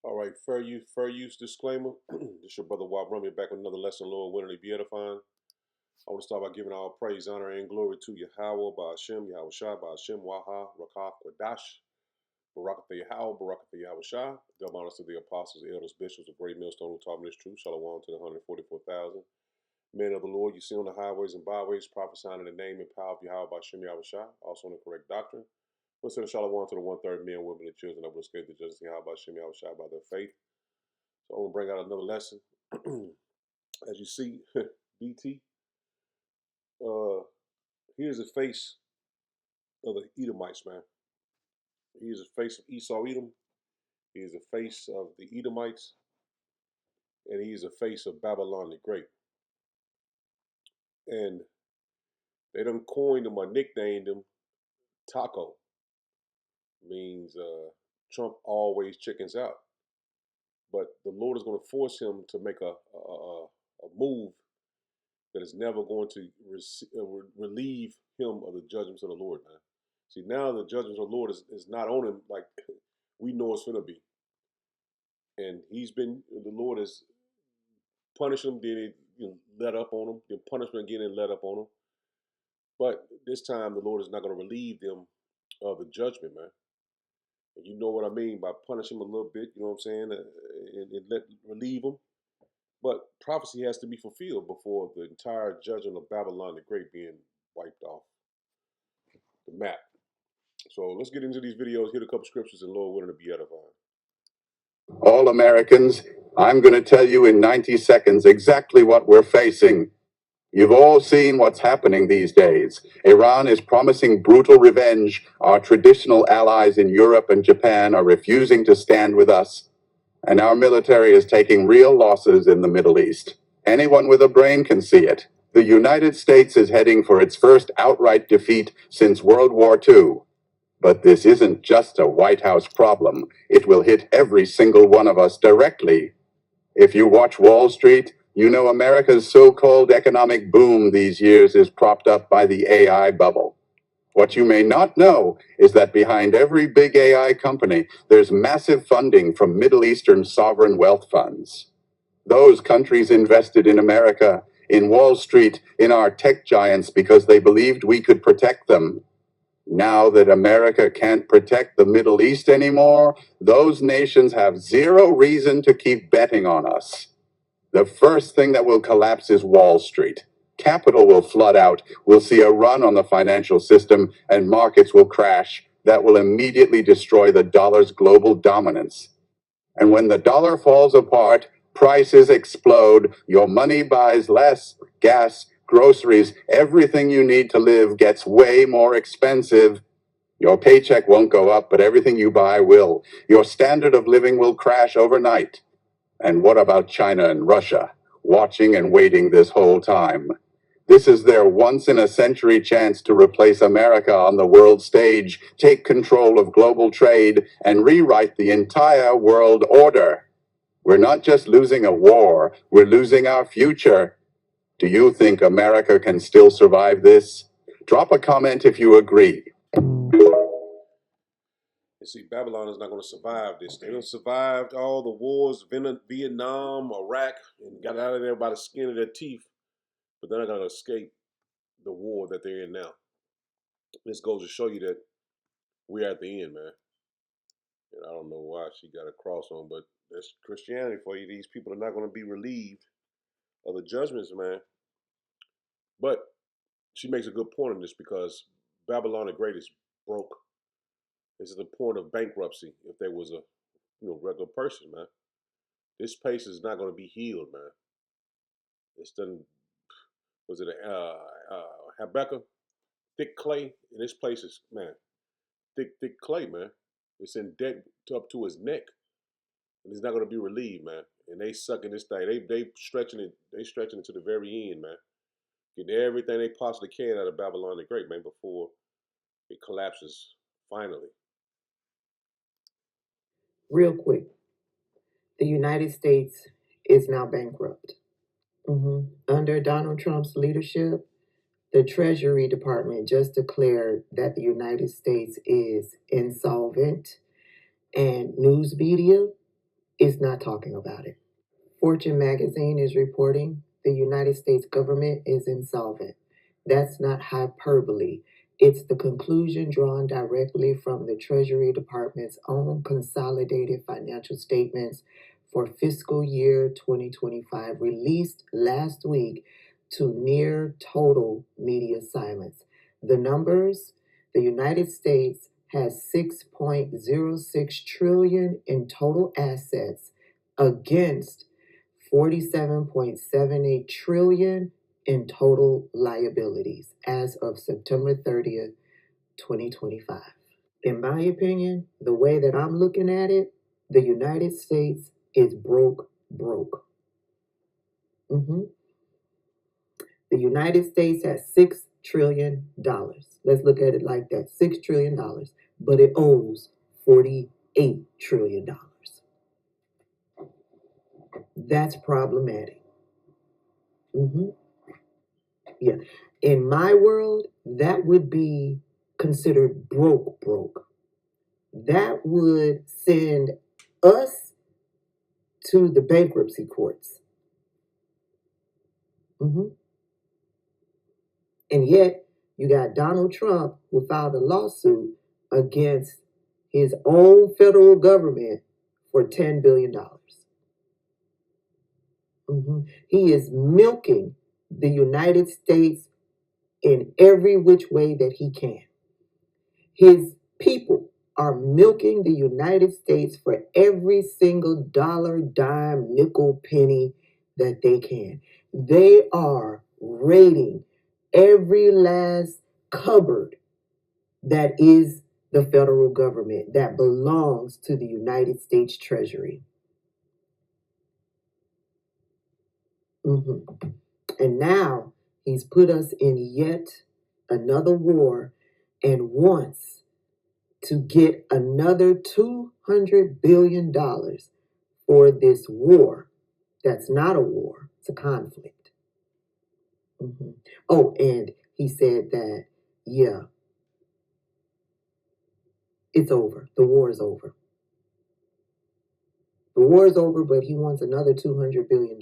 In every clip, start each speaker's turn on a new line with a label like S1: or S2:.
S1: All right, fair use disclaimer. This your brother Wab Rummy back with another lesson, Lord, winning be edifying. I want to start by giving all praise, honor, and glory to Yahweh, Ba'ashem, Yahweh Shai, Ba'ashem, Waha, Rakah, Kwadash, Barakatha Yahweh, Barakatha Yahweh Shai. Double honors to the apostles, elders, bishops, of great millstone who taught me this truth. Shalom to the 144,000. Men of the Lord, you see on the highways and byways, prophesying in the name and power of Yahweh, Ba'ashem, Yahweh Shai, also in the correct doctrine. Consider Shalom to the one-third men, women, and children that will escape the justice of Yahweh, Ba'ashem, Yahweh Shai by their faith. So I'm gonna bring out another lesson. As you see, BT, uh, here's the face of the Edomites, man. Here's the face of Esau Edom. Here's the face of the Edomites, and he's the face of Babylon the Great. And they done coined him or nicknamed him Taco. Means Trump always chickens out. But the Lord is going to force him to make a move that is never going to relieve him of the judgments of the Lord, man. See, now the judgments of the Lord is not on him like we know it's going to be. And the Lord has punished him, then let up on him, then punish him again and let up on him. But this time the Lord is not going to relieve them of the judgment, man. And you know what I mean by punish him a little bit, you know what I'm saying, and relieve him. But prophecy has to be fulfilled before the entire judgment of Babylon the Great being wiped off the map. So let's get into these videos, hit a couple scriptures, and Lord willing to be edifying.
S2: All Americans, I'm going to tell you in 90 seconds exactly what we're facing. You've all seen what's happening these days. Iran is promising brutal revenge. Our traditional allies in Europe and Japan are refusing to stand with us. And our military is taking real losses in the Middle East. Anyone with a brain can see it. The United States is heading for its first outright defeat since World War II. But this isn't just a White House problem. It will hit every single one of us directly. If you watch Wall Street, you know America's so-called economic boom these years is propped up by the AI bubble. What you may not know is that behind every big AI company, there's massive funding from Middle Eastern sovereign wealth funds. Those countries invested in America, in Wall Street, in our tech giants because they believed we could protect them. Now that America can't protect the Middle East anymore, those nations have zero reason to keep betting on us. The first thing that will collapse is Wall Street. Capital will flood out. We'll see a run on the financial system, and markets will crash. That will immediately destroy the dollar's global dominance. And when the dollar falls apart, prices explode. Your money buys less. Gas, groceries, everything you need to live gets way more expensive. Your paycheck won't go up, but everything you buy will. Your standard of living will crash overnight. And what about China and Russia, watching and waiting this whole time? This is their once-in-a-century chance to replace America on the world stage, take control of global trade, and rewrite the entire world order. We're not just losing a war, we're losing our future. Do you think America can still survive this? Drop a comment if you agree.
S1: You see, Babylon is not going to survive this. They done survived all the wars, Vietnam, Iraq, and got out of there by the skin of their teeth. But they're not going to escape the war that they're in now. This goes to show you that we're at the end, man. And I don't know why she got a cross on, but that's Christianity for you. These people are not going to be relieved of the judgments, man. But she makes a good point on this because Babylon the Great is broke. This is the point of bankruptcy if there was a regular person, man. This place is not going to be healed, man. It's done. Was it Habakkuk? Thick clay, and this place is, man, thick clay, man. It's in debt up to his neck, and it's not going to be relieved, man. And they sucking this thing. They stretching it. They stretching it to the very end, man. Getting everything they possibly can out of Babylon the Great, man, before it collapses finally.
S3: Real quick, the United States is now bankrupt. Under Donald Trump's leadership, the Treasury Department just declared that the United States is insolvent, and news media is not talking about it. Fortune magazine is reporting the United States government is insolvent. That's not hyperbole. It's the conclusion drawn directly from the Treasury Department's own consolidated financial statements for fiscal year 2025, released last week to near total media silence. The numbers: the United States has 6.06 trillion in total assets against 47.78 trillion in total liabilities as of September 30th, 2025. In my opinion, the way that I'm looking at it, the United States is broke. Mhm. The United States has $6 trillion. Let's look at it like that, $6 trillion, but it owes $48 trillion. That's problematic. Mhm. Yeah. In my world, that would be considered broke. That would send us to the bankruptcy courts. Mhm. And yet, you got Donald Trump, who filed a lawsuit against his own federal government for $10 billion. He is milking the United States in every which way that he can. His people are milking the United States for every single dollar, dime, nickel, penny that they can. They are raiding every last cupboard that is the federal government, that belongs to the United States Treasury. Mhm. And now he's put us in yet another war and wants to get another $200 billion for this war. That's not a war, it's a conflict. Oh, and he said that, yeah, it's over. The war is over. The war is over, but he wants another $200 billion.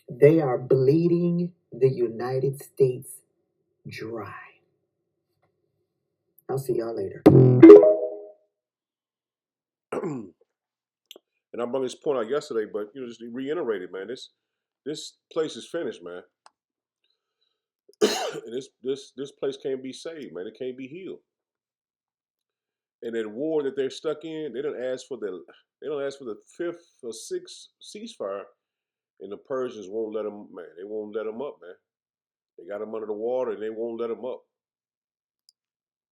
S3: They are bleeding the United States dry. I'll see y'all later.
S1: And I brought this point out yesterday, but just to reiterate it, man. This place is finished, man. And this place can't be saved, man. It can't be healed. And that war that they're stuck in, they don't ask for the fifth or sixth ceasefire, and the Persians won't let them, man. They won't let them up, man. They got them under the water, and they won't let them up.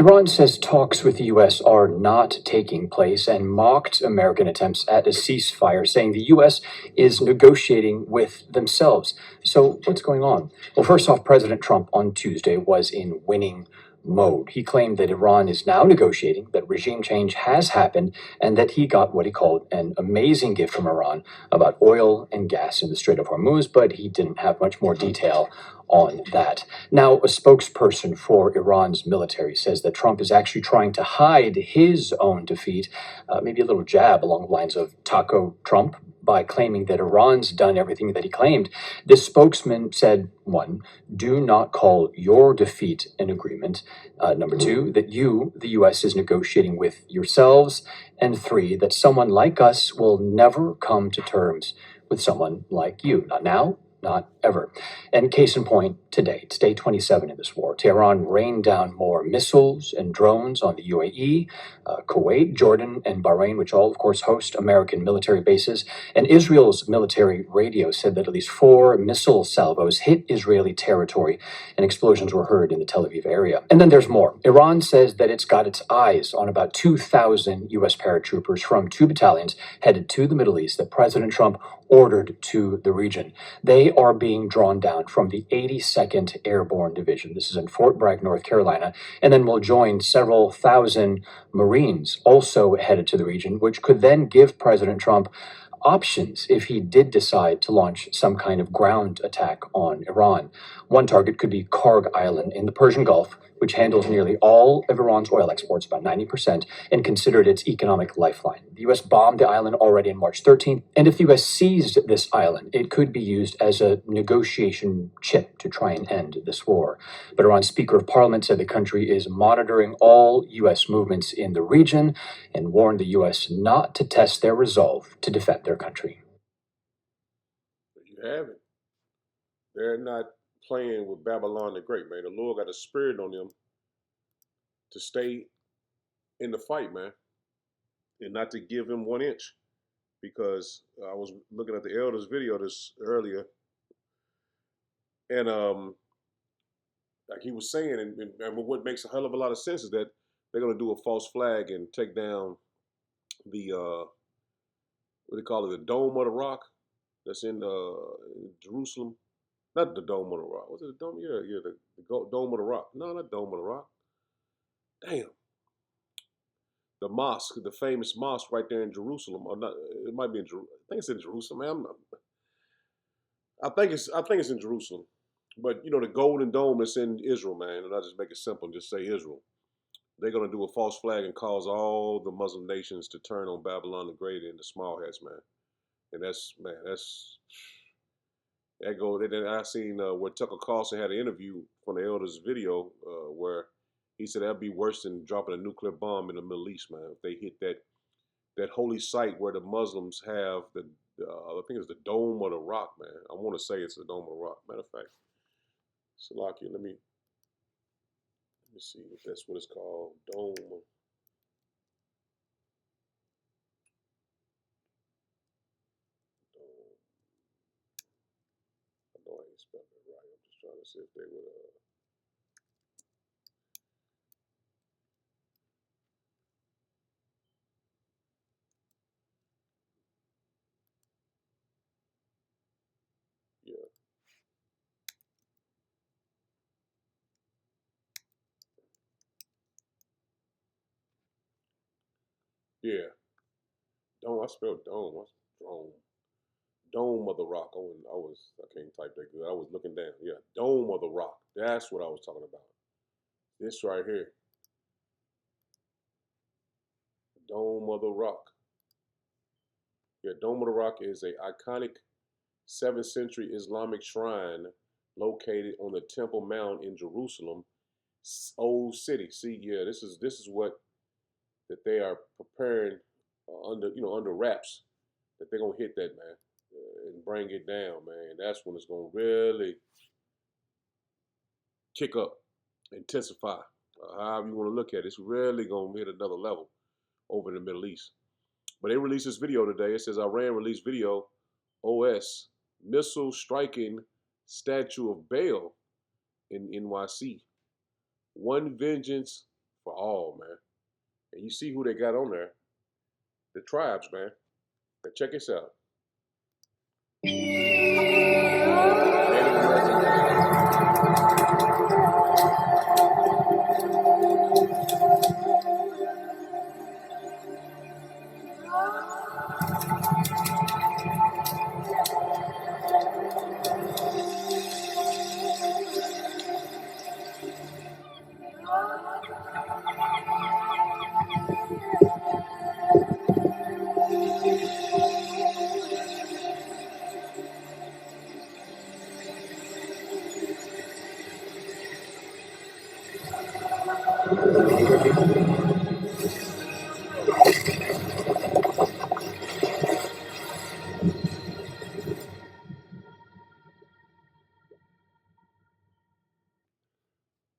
S4: Iran says talks with the U.S. are not taking place and mocked American attempts at a ceasefire, saying the U.S. is negotiating with themselves. So what's going on? Well, first off, President Trump on Tuesday was in winning mode. He claimed that Iran is now negotiating, that regime change has happened, and that he got what he called an amazing gift from Iran about oil and gas in the Strait of Hormuz, but he didn't have much more detail on that. Now, a spokesperson for Iran's military says that Trump is actually trying to hide his own defeat, maybe a little jab along the lines of Taco Trump, by claiming that Iran's done everything that he claimed. This spokesman said, one, do not call your defeat an agreement. Number two, that you, the U.S., is negotiating with yourselves. And three, that someone like us will never come to terms with someone like you. Not now, not ever. And case in point, today, it's day 27 in this war. Tehran rained down more missiles and drones on the UAE, Kuwait, Jordan, and Bahrain, which all, of course, host American military bases. And Israel's military radio said that at least 4 missile salvos hit Israeli territory, and explosions were heard in the Tel Aviv area. And then there's more. Iran says that it's got its eyes on about 2,000 U.S. paratroopers from 2 battalions headed to the Middle East that President Trump ordered to the region. They are being drawn down from the 82nd Airborne Division. This is in Fort Bragg, North Carolina, and then will join several thousand Marines also headed to the region, which could then give President Trump options if he did decide to launch some kind of ground attack on Iran. One target could be Karg Island in the Persian Gulf, which handles nearly all of Iran's oil exports, about 90%, and considered its economic lifeline. The U.S. bombed the island already on March 13th, and if the U.S. seized this island, it could be used as a negotiation chip to try and end this war. But Iran's Speaker of Parliament said the country is monitoring all U.S. movements in the region and warned the U.S. not to test their resolve to defend their country.
S1: You have it. They're not playing with Babylon the Great, man. The Lord got a spirit on them to stay in the fight, man, and not to give him 1 inch. Because I was looking at the elders video this earlier, and like he was saying, and what makes a hell of a lot of sense is that they're gonna do a false flag and take down the what do they call it, the Dome of the Rock that's in Jerusalem. Not the Dome of the Rock. Was it the Dome? Yeah, the Dome of the Rock. No, not Dome of the Rock. Damn. The mosque, the famous mosque right there in Jerusalem, or not? It might be in Jerusalem. I think it's in Jerusalem. Man, I think it's in Jerusalem. But you know, the Golden Dome is in Israel, man. And I just make it simple and just say Israel. They're gonna do a false flag and cause all the Muslim nations to turn on Babylon the Great and the small hats, man. And that's that goes. And then I seen where Tucker Carlson had an interview from the elders video where he said that'd be worse than dropping a nuclear bomb in the Middle East, man. If they hit that holy site where the Muslims have the I think it's the Dome of the Rock, man. I want to say it's the Dome of the Rock. Matter of fact, Salakia, let me see if that's what it's called. Dome. I know I ain't spelling it right. I'm just trying to see if they would. Yeah, yeah. Dome. I spelled dome. What's dome? Dome of the Rock. I can't type that good. I was looking down. Yeah, Dome of the Rock. That's what I was talking about. This right here. Dome of the Rock. Yeah, Dome of the Rock is a iconic 7th century Islamic shrine located on the Temple Mount in Jerusalem, old city. See, yeah, this is what that they are preparing under wraps that they're gonna hit that, man, and bring it down, man. That's when it's gonna really kick up, intensify, however you want to look at it. It's really gonna hit another level over in the Middle East. But they released this video today. It says Iran released video, OS missile striking statue of Baal in NYC. One vengeance for all, man. And you see who they got on there. The tribes, man. Now check this out. Native American.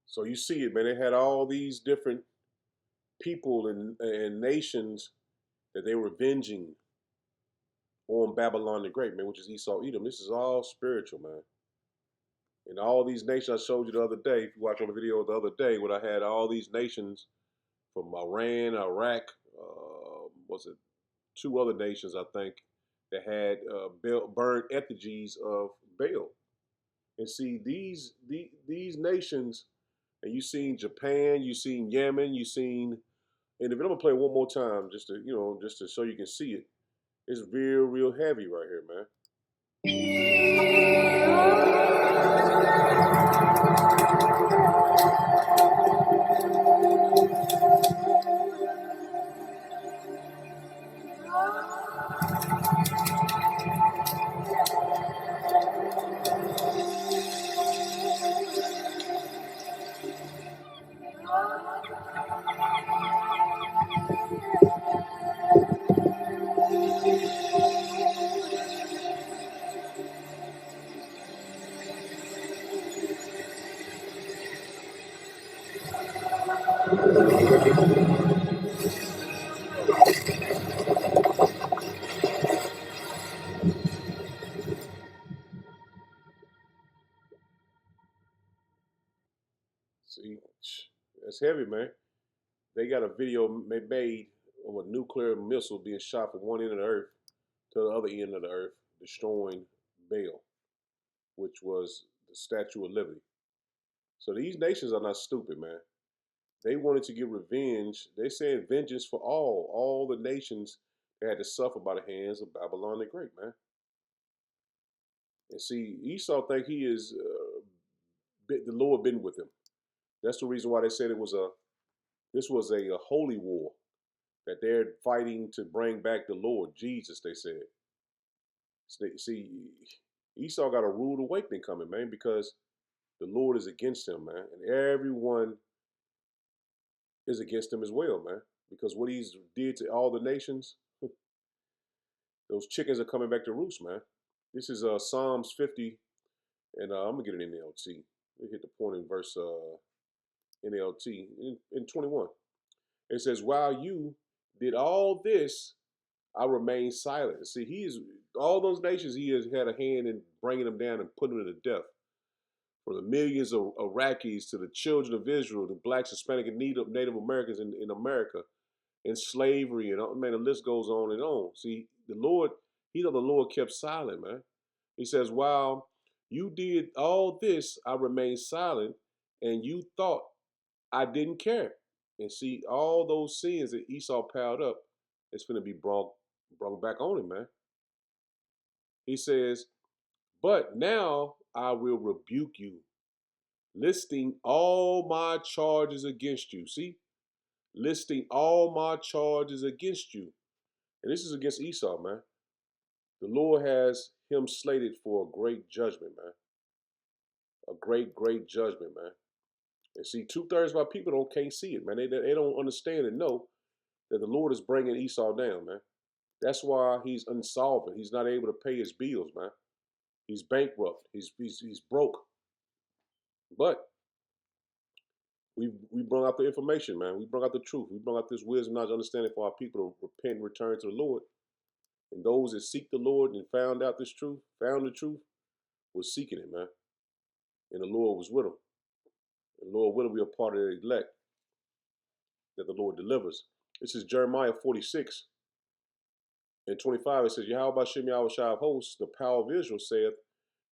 S1: So you see it, man. They had all these different people and nations that they were avenging on Babylon the Great, man, which is Esau, Edom. This is all spiritual, man. And all these nations I showed you the other day, if you watch on the video the other day, when I had all these nations from Iran, Iraq, was it 2 other nations, I think, that had burned effigies of Baal. And see, these nations, and you seen Japan, you seen Yemen, you seen, and if I'm gonna play one more time, just to so you can see it, it's real heavy right here, man. See, that's heavy, man. They got a video made of a nuclear missile being shot from one end of the earth to the other end of the earth, destroying Baal, which was the Statue of Liberty. So these nations are not stupid, man. They wanted to get revenge. They said vengeance for all the nations that had to suffer by the hands of Babylon the Great, man. And see, Esau think he is the Lord been with him. That's the reason why they said this was a holy war that they're fighting to bring back the Lord Jesus. They said. See, Esau got a rude awakening coming, man, because the Lord is against him, man, and everyone is against him as well, man, because what he's did to all the nations, those chickens are coming back to roost, man. This is Psalms 50, and I'm gonna get an NLT. Let me hit the point in verse NLT in 21. It says, "While you did all this, I remain silent." See, he is all those nations. He has had a hand in bringing them down and putting them to death. From the millions of Iraqis to the children of Israel, the blacks, Hispanic, and Native Americans in America, in slavery, and man, the list goes on and on. See, the Lord, the Lord kept silent, man. He says, "While you did all this, I remained silent, and you thought I didn't care." And see, all those sins that Esau piled up, it's going to be brought back on him, man. He says, "But now I will rebuke you, listing all my charges against you." See, listing all my charges against you. And this is against Esau, man. The Lord has him slated for a great judgment, man. A great judgment, man. And see, 2/3 of our people can't see it, man. They don't understand and know that the Lord is bringing Esau down, man. That's why he's unsolvent. He's not able to pay his bills, man. He's bankrupt. He's broke. But we brought out the information, man. We brought out the truth. We brought out this wisdom, knowledge, understanding for our people to repent and return to the Lord. And those that seek the Lord and found out this truth, found the truth, was seeking it, man. And the Lord was with them. And the Lord will be a part of the elect that the Lord delivers. This is Jeremiah 46 and 25. It says, "Yahweh Shem Yahweh Shai of hosts, the power of Israel saith,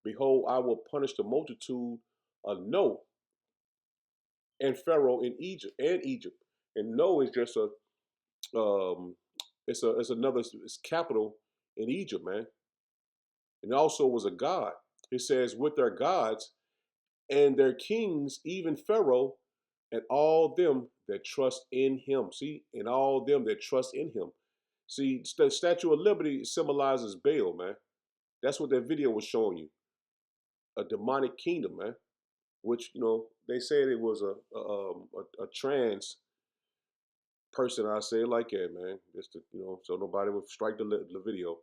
S1: Behold, I will punish the multitude of No and Pharaoh in Egypt and Egypt." And No is just um, it's another it's capital in Egypt, man. And also was a god. It says, "With their gods and their kings, even Pharaoh, and all them that trust in him." See, and all them that trust in him. See, the Statue of Liberty symbolizes Baal, man. That's what that video was showing you. A demonic kingdom, man. Which, they said it was a trans person. I say it like that, man. Just to, so nobody would strike the video.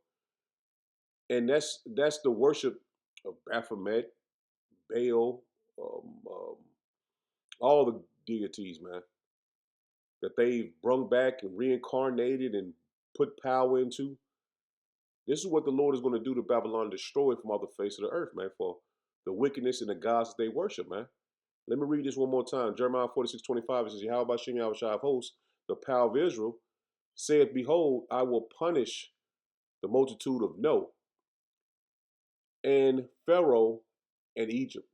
S1: And that's the worship of Baphomet, Baal, all the deities, man, that they've brung back and reincarnated and put power into. This is what the Lord is going to do to Babylon, destroy it from off the face of the earth, man, for the wickedness and the gods that they worship, man. Let me read this one more time. Jeremiah 46:25. It says, "Yahweh Shem Yahweh Shai of hosts, the power of Israel, saith, Behold, I will punish the multitude of No and Pharaoh and Egypt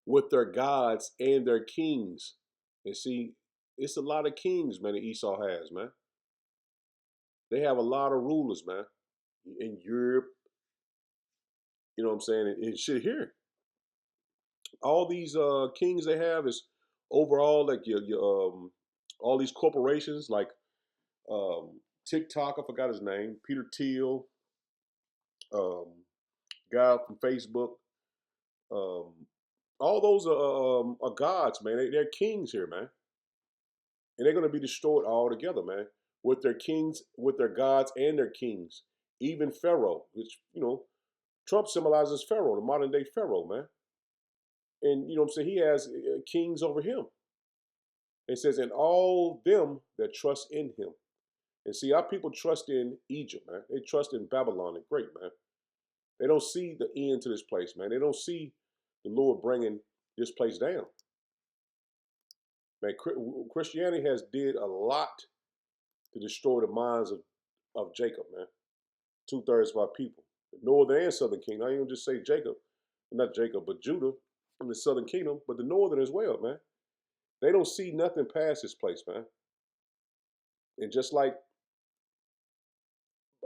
S1: with their gods and their kings." And see, it's a lot of kings, man, that Esau has, man. They have a lot of rulers, man, in Europe. You know what I'm saying? And shit here. All these kings they have is overall like your all these corporations like TikTok, I forgot his name, Peter Thiel, um, guy from Facebook, um, All those are gods, man. They're kings here, man, and they're going to be destroyed all together, man, with their kings, with their gods and their kings. Even Pharaoh, which Trump symbolizes Pharaoh, the modern day Pharaoh, man. And what I'm saying, he has kings over him. It says, and all them that trust in him. And see, our people trust in Egypt, man. They trust in Babylon the Great, man. They don't see the end to this place, man. They don't see the Lord bringing this place down. Man, Christianity has did a lot to destroy the minds of Jacob, man. 2/3 of our people, the northern and southern kingdom. I ain't gonna just say Jacob, not Jacob, but Judah in the southern kingdom, but the northern as well, man. They don't see nothing past this place, man. And just like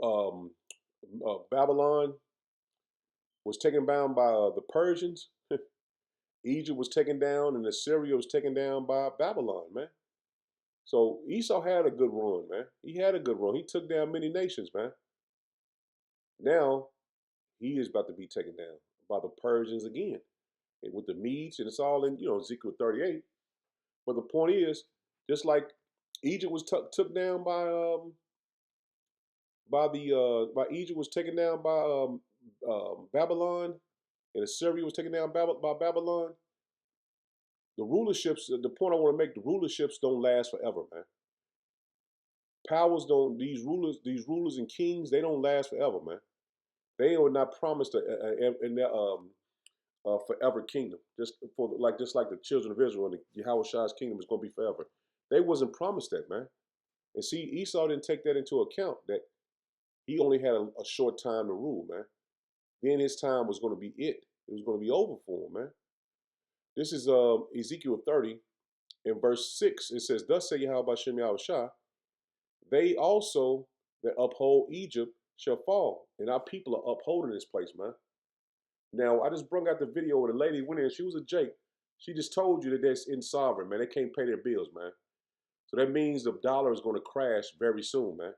S1: um, Babylon was taken down by the Persians, Egypt was taken down, and Assyria was taken down by Babylon, man. So Esau had a good run, man. He had a good run. He took down many nations, man. Now he is about to be taken down by the Persians again, and with the Medes, and it's all in Ezekiel 38. But the point is, just like Egypt was took down by Egypt was taken down by Babylon, and Assyria was taken down by Babylon. The rulerships. The point I want to make: the rulerships don't last forever, man. Powers don't. These rulers and kings, they don't last forever, man. They are not promised in their forever kingdom. Just like the children of Israel and the Yahweh Shai's kingdom is going to be forever. They wasn't promised that, man. And see, Esau didn't take that into account, that he only had a short time to rule, man. Then his time was going to be it. It was going to be over for him, man. This is Ezekiel 30 in verse 6. It says, thus say Yahweh Shem Yahweh Shah, they also that uphold Egypt shall fall. And our people are upholding this place, man. Now, I just brought out the video where the lady went in. She was a Jake. She just told you that that's insolvent, man. They can't pay their bills, man. So that means the dollar is going to crash very soon, man.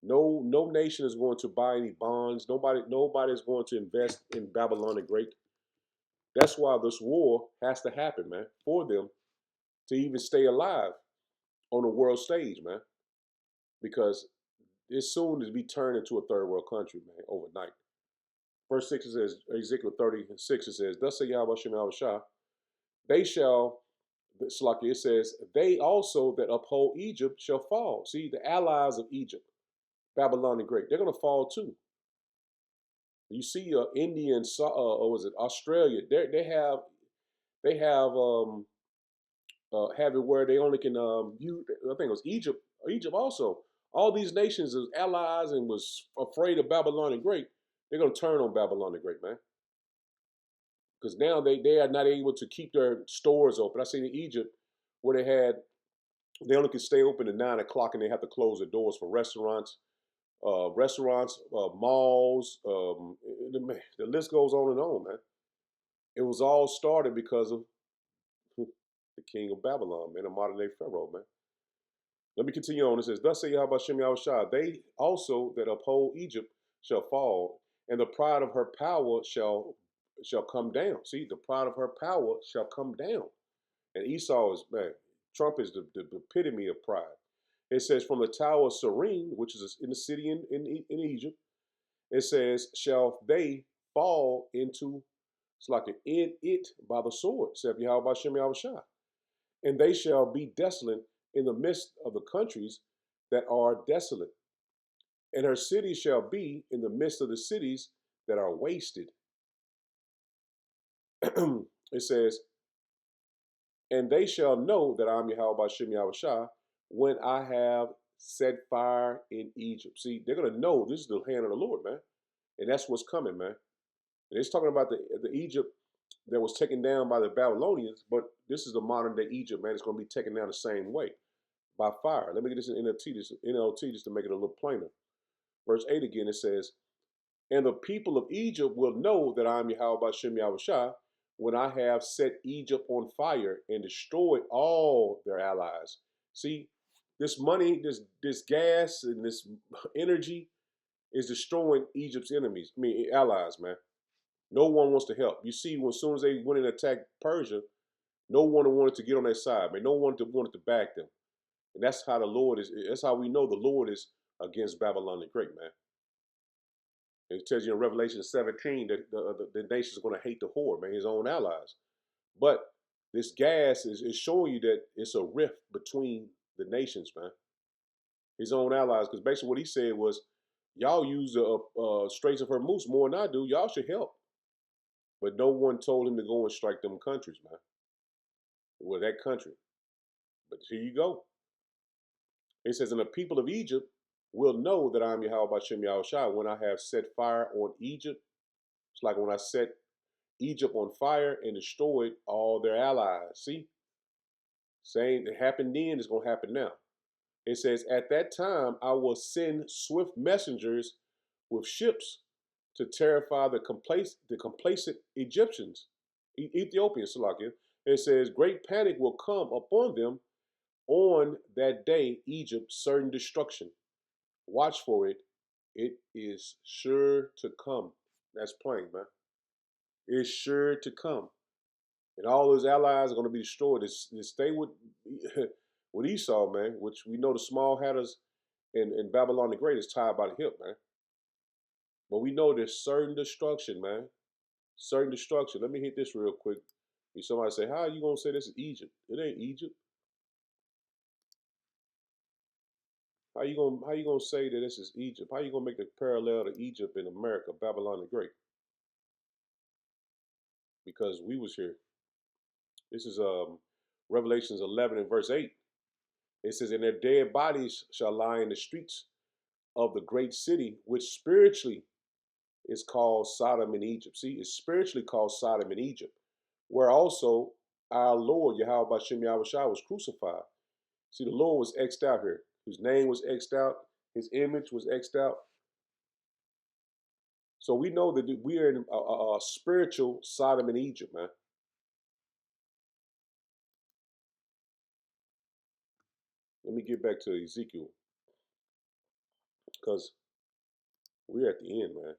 S1: No nation is going to buy any bonds. Nobody is going to invest in Babylon the Great. That's why this war has to happen, man, for them to even stay alive on the world stage, man. Because it's soon to be turned into a third world country, man, overnight. Verse 6 it says, Ezekiel 36, it says, thus say Yahweh Shem Yahweh Shah, they shall, it says, they also that uphold Egypt shall fall. See, the allies of Egypt, Babylon the Great, they're going to fall too. You see, India and or was it Australia? They have it where they only can I think it was Egypt. Egypt also. All these nations is allies and was afraid of Babylon the Great. They're gonna turn on Babylon the Great, man, because now they are not able to keep their stores open. I seen in Egypt where they only could stay open at 9 o'clock and they have to close their doors for restaurants, malls. The list goes on, man. It was all started because of the king of Babylon, man, a modern day Pharaoh, man. Let me continue on. It says, thus say Yahweh Shem Yahweh Shah, they also that uphold Egypt shall fall, and the pride of her power shall come down. See, the pride of her power shall come down. And Esau is, man, Trump is the epitome of pride. It says, from the tower of Serene, which is in the city in Egypt, it says, shall they fall into, it's like an it by the sword, saith Yahweh Shem Yahweh Shah. And they shall be desolate in the midst of the countries that are desolate. And her cities shall be in the midst of the cities that are wasted. It says, and they shall know that I'm Yahweh Shem Yahweh Shah when I have set fire in Egypt. See, they're going to know this is the hand of the Lord, man. And that's what's coming, man. And it's talking about the Egypt that was taken down by the Babylonians, but this is the modern day Egypt, man. It's going to be taken down the same way, by fire. Let me get this in NLT just to make it a little plainer. Verse 8 again, it says, and the people of Egypt will know that I am Yahweh Shem Yahweh Shah when I have set Egypt on fire and destroyed all their allies. See, this money, this gas, and this energy is destroying Egypt's enemies, allies, man. No one wants to help. You see, as soon as they went and attacked Persia, no one wanted to get on their side, man. No one wanted to back them. And that's how the Lord is. That's how we know the Lord is against Babylon the Great, man. It tells you in Revelation 17 that the nations are going to hate the whore, man, his own allies. But this gas is showing you that it's a rift between the nations, man. His own allies, because basically what he said was, y'all use the Straits of Hormuz more than I do. Y'all should help. But no one told him to go and strike them countries, man. Well, that country. But here you go. It says, and the people of Egypt will know that I'm Yahweh Bashem Yahushua when I have set fire on Egypt. It's like when I set Egypt on fire and destroyed all their allies. See? Saying it happened then, it's going to happen now. It says, at that time, I will send swift messengers with ships to terrify the complacent Egyptians, Ethiopians, Salakia. It says, great panic will come upon them on that day, Egypt, certain destruction. Watch for it. It is sure to come. That's plain, man. It's sure to come. And all his allies are going to be destroyed. Stay with, with Esau, man, which we know the small hatters and Babylon the Great is tied by the hip, man. But we know there's certain destruction, man. Certain destruction. Let me hit this real quick. Somebody say, how are you going to say this is Egypt? It ain't Egypt. How you gonna say that this is Egypt? How you gonna make the parallel to Egypt in America, Babylon the Great? Because we was here. This is Revelations 11 and verse 8. It says, and their dead bodies shall lie in the streets of the great city, which spiritually is called Sodom and Egypt. See, it's spiritually called Sodom and Egypt, where also our Lord Yahweh Bashem Yahushua was crucified. See, the Lord was X'd out here. His name was X'd out. His image was X'd out. So we know that we are in a spiritual Sodom and Egypt, man. Let me get back to Ezekiel, because we're at the end, man.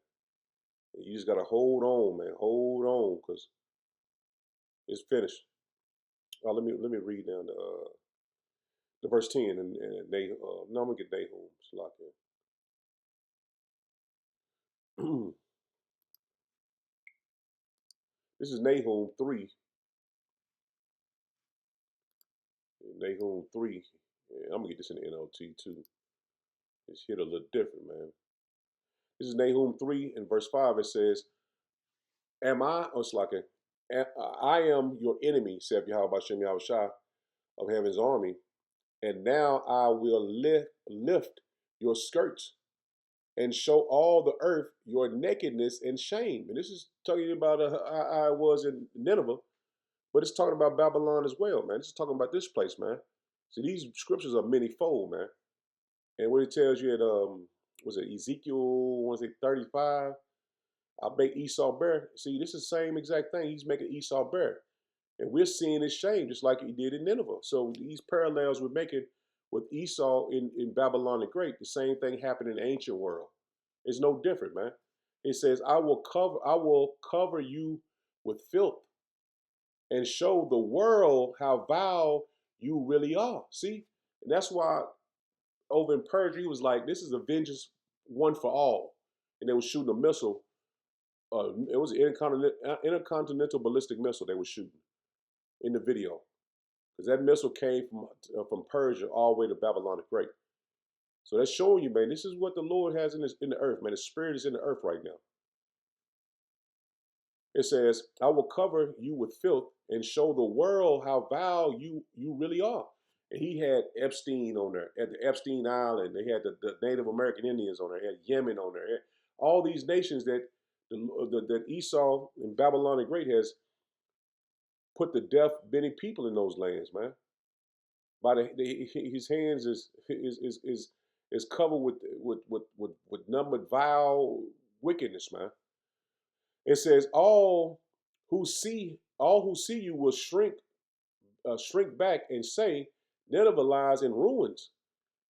S1: You just gotta hold on, man. Hold on, because it's finished. Let me read down the verse 10 and no, I'm gonna get Nahum. This is Nahum 3. Nahum 3. Yeah, I'm gonna get this in the NLT too. It's hit a little different, man. This is Nahum 3 and verse 5. It says, am I, oh, it's like I am your enemy, saith Yahweh Bashem Yahushua of heaven's army, and now I will lift your skirts and show all the earth your nakedness and shame. And this is talking about how I was in Nineveh, but it's talking about Babylon as well, man. This is talking about this place, man. See, these scriptures are many-fold, man. And what it tells you at, was it Ezekiel, I want to say 35, I make Esau bear. See, this is the same exact thing. He's making Esau bear. And we're seeing his shame just like he did in Nineveh. So these parallels we're making with Esau in Babylon the Great, the same thing happened in the ancient world. It's no different, man. It says, I will cover you with filth and show the world how vile you really are. See? And that's why over in Persia, he was like, this is a vengeance one for all. And they were shooting a missile. It was an intercontinental ballistic missile they were shooting in the video. Because that missile came from Persia all the way to Babylon the Great. So that's showing you, man, this is what the Lord has in the earth, man. The Spirit is in the earth right now. It says, I will cover you with filth and show the world how vile you really are. And he had Epstein on there, at the Epstein Island. They had the Native American Indians on there. They had Yemen on there. All these nations that that Esau and Babylon the Great has put to death many people in those lands, man. By his hands is covered with numbered vile wickedness, man. It says all who see you will shrink back and say, Nineveh lies in ruins.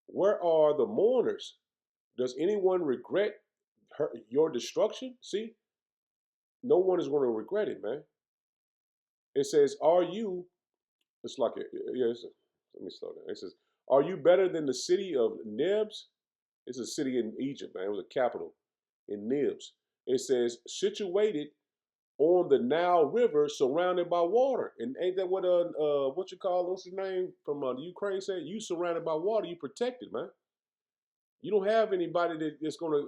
S1: Where are the mourners? Does anyone regret your destruction? See, No one is going to regret it, man. It says, "Are you?" It's like, let me slow down. It says, "Are you better than the city of Nebs?" It's a city in Egypt, man. It was a capital in Nebs. It says, "Situated on the Nile River, surrounded by water." And ain't that what you call what's his name from the Ukraine said? You surrounded by water, you protected, man. You don't have anybody that's gonna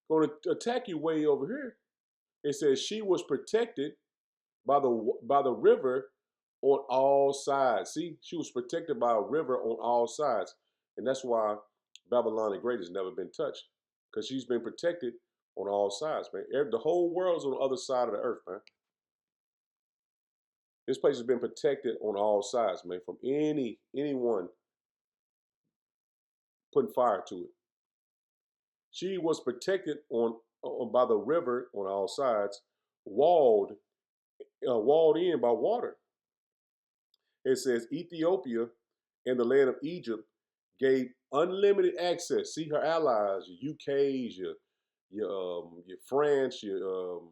S1: gonna attack you way over here. It says she was protected by the river on all sides. See, she was protected by a river on all sides, and that's why Babylon the Great has never been touched, because she's been protected on all sides, man. The whole world's on the other side of the earth, man. This place has been protected on all sides, man, from anyone putting fire to it. She was protected on by the river on all sides, walled walled in by water. It says Ethiopia and the land of Egypt gave unlimited access. See her allies, your UK's, your France, your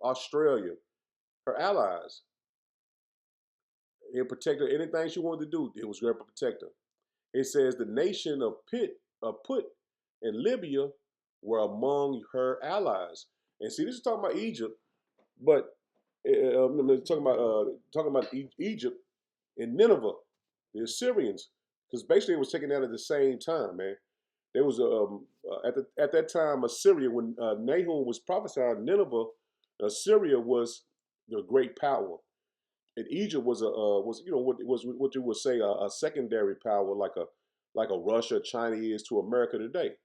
S1: Australia, her allies. It protected her. Anything she wanted to do, it was going to protect her. It says the nation of Put, and Libya were among her allies. And see, this is talking about Egypt, but talking about Egypt and Nineveh, the Assyrians, because basically it was taken out at the same time, man. There was at that time Assyria, when Nahum was prophesying Nineveh, Assyria was the great power, and Egypt was what you would say a secondary power, like a Russia, China is to America today.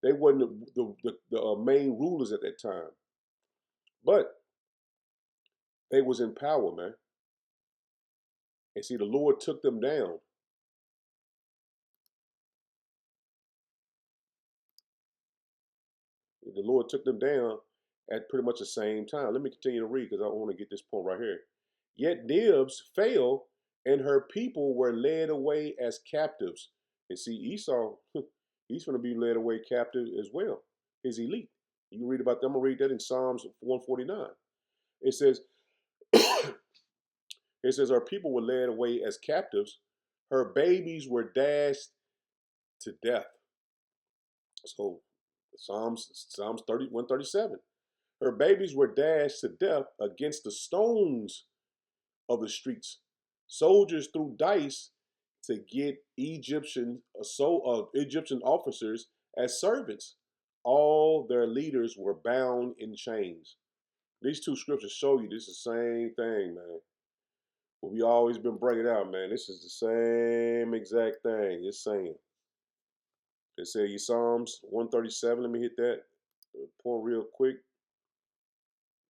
S1: They wasn't the main rulers at that time, but they was in power, man. And see, the Lord took them down. The Lord took them down at pretty much the same time. Let me continue to read because I want to get this point right here. Yet Nibs fell, and her people were led away as captives. And see, Esau, he's going to be led away captive as well. His elite. You can read about them. I'm going to read that in Psalms 149. It says, it says, her people were led away as captives. Her babies were dashed to death. So Psalms 137. Her babies were dashed to death against the stones of the streets. Soldiers threw dice to get Egyptian officers as servants. All their leaders were bound in chains. These two scriptures show you this is the same thing, man. What we always been bringing out, man. This is the same exact thing. It's saying. It says Psalms 137. Let me hit that point real quick.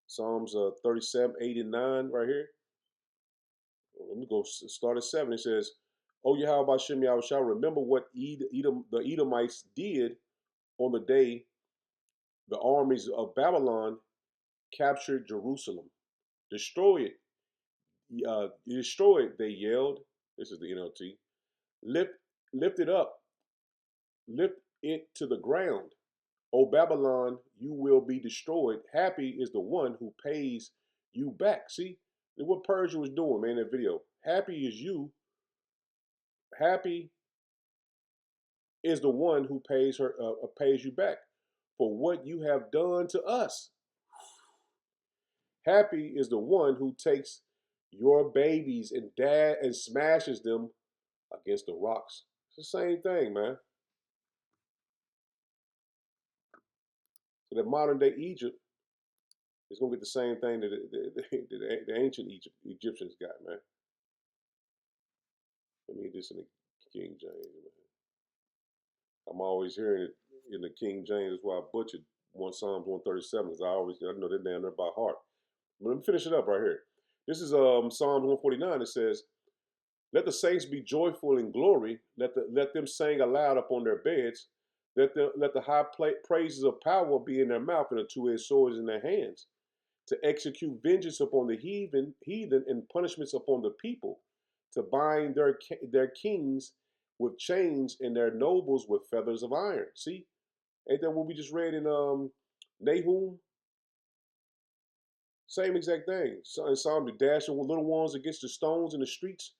S1: Psalms 37, 8, and 9 right here. Let me go start at 7. It says, "Oh Yahweh Bashem Yahweh shall remember what the Edomites did on the day the armies of Babylon captured Jerusalem. Destroy it. Destroy it," they yelled. This is the NLT. Lift, lift it up. Lift it to the ground. O Babylon, you will be destroyed. Happy is the one who pays you back. See, what Persia was doing, man, in that video. Happy is you. Happy is the one who pays you back for what you have done to us. Happy is the one who takes your babies and smashes them against the rocks. It's the same thing, man. So that modern day Egypt is gonna get the same thing that the ancient Egyptians got, man. Let me get this in the King James, man. I'm always hearing it in the King James. That's why I butchered Psalms 137, because I know that damn near by heart. But let me finish it up right here. This is Psalms 149. It says, "Let the saints be joyful in glory. Let them sing aloud upon their beds. Let the high praises of power be in their mouth and the two-edged swords in their hands, to execute vengeance upon the heathen and punishments upon the people, to bind their kings with chains and their nobles with feathers of iron." See, ain't that what we just read in Nahum? Same exact thing. So in Psalm, the dashing little ones against the stones in the streets.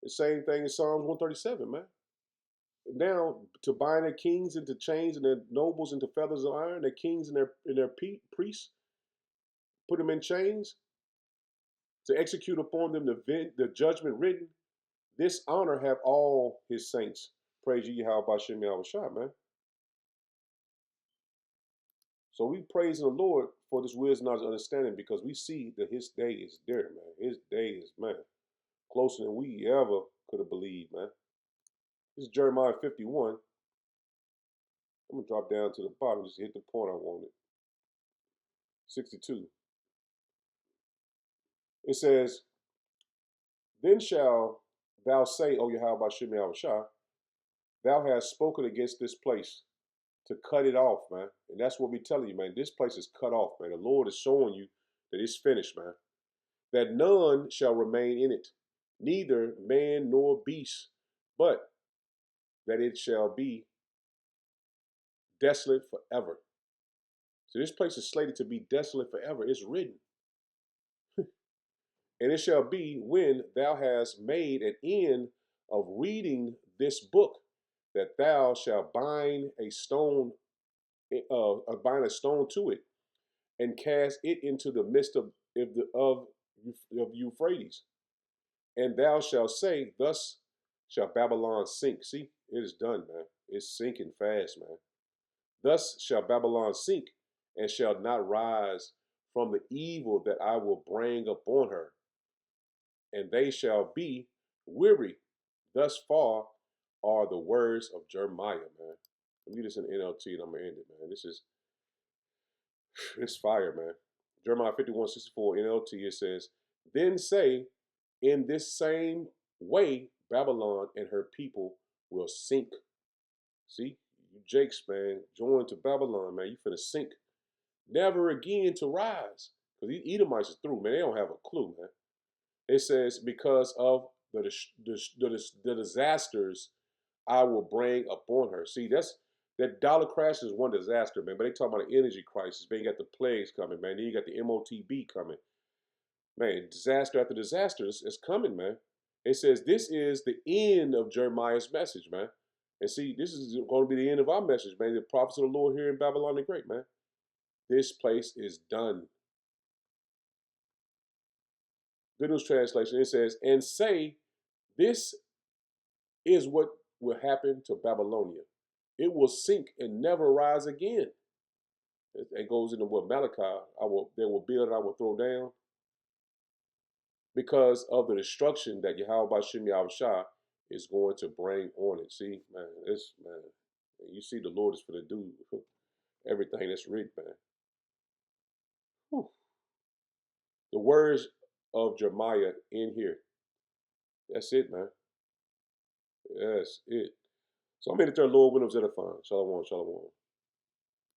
S1: The same thing in Psalms 137, man. Now to bind their kings into chains and their nobles into feathers of iron, their kings and their priests, put them in chains to execute upon them the judgment written. This honor have all his saints. Praise ye Yahweh Bashem Yahweh Shah, man. So we praise the Lord for this wisdom and understanding because we see that his day is there, man. His day is, man, closer than we ever could have believed, man. This is Jeremiah 51. I'm going to drop down to the bottom, just hit the point I wanted. 62. It says, Then shall thou say, O Yahweh Bashem Yahweh Shah, thou hast spoken against this place to cut it off, man. And that's what we telling you, man. This place is cut off, man. The Lord is showing you that it's finished, man. That none shall remain in it, neither man nor beast, but that it shall be desolate forever. So this place is slated to be desolate forever. It's written. And it shall be when thou hast made an end of reading this book, that thou shalt bind a stone to it, and cast it into the midst of Euphrates. And thou shalt say, Thus shall Babylon sink. See, it is done, man. It's sinking fast, man. Thus shall Babylon sink, and shall not rise from the evil that I will bring upon her. And they shall be weary. Thus far are the words of Jeremiah, man. Let me read this in NLT and I'm going to end it, man. This fire, man. Jeremiah 51:64 NLT, it says, Then say, in this same way, Babylon and her people will sink. See, you Jakes, man, join to Babylon, man. You finna sink. Never again to rise. Because these Edomites is through, man. They don't have a clue, man. It says, because of the disasters I will bring upon her. See, that dollar crash is one disaster, man. But they talk about an energy crisis. Man, you got the plagues coming, man. Then you got the MOTB coming. Man, disaster after disaster is coming, man. It says this is the end of Jeremiah's message, man. And see, this is going to be the end of our message, man. The prophets of the Lord here in Babylon the Great, man. This place is done. Good News Translation, it says, and say, this is what will happen to Babylonia. It will sink and never rise again. It goes into what Malachi, they will build and I will throw down. Because of the destruction that Yahweh Bashem Yahweh Shah is going to bring on it. See, man, man, you see the Lord is going to do everything that's written, man. Whew. The words of Jeremiah in here. That's it, man. That's it. So I'm in the third Lord Williams edifying. Shalom, shalom.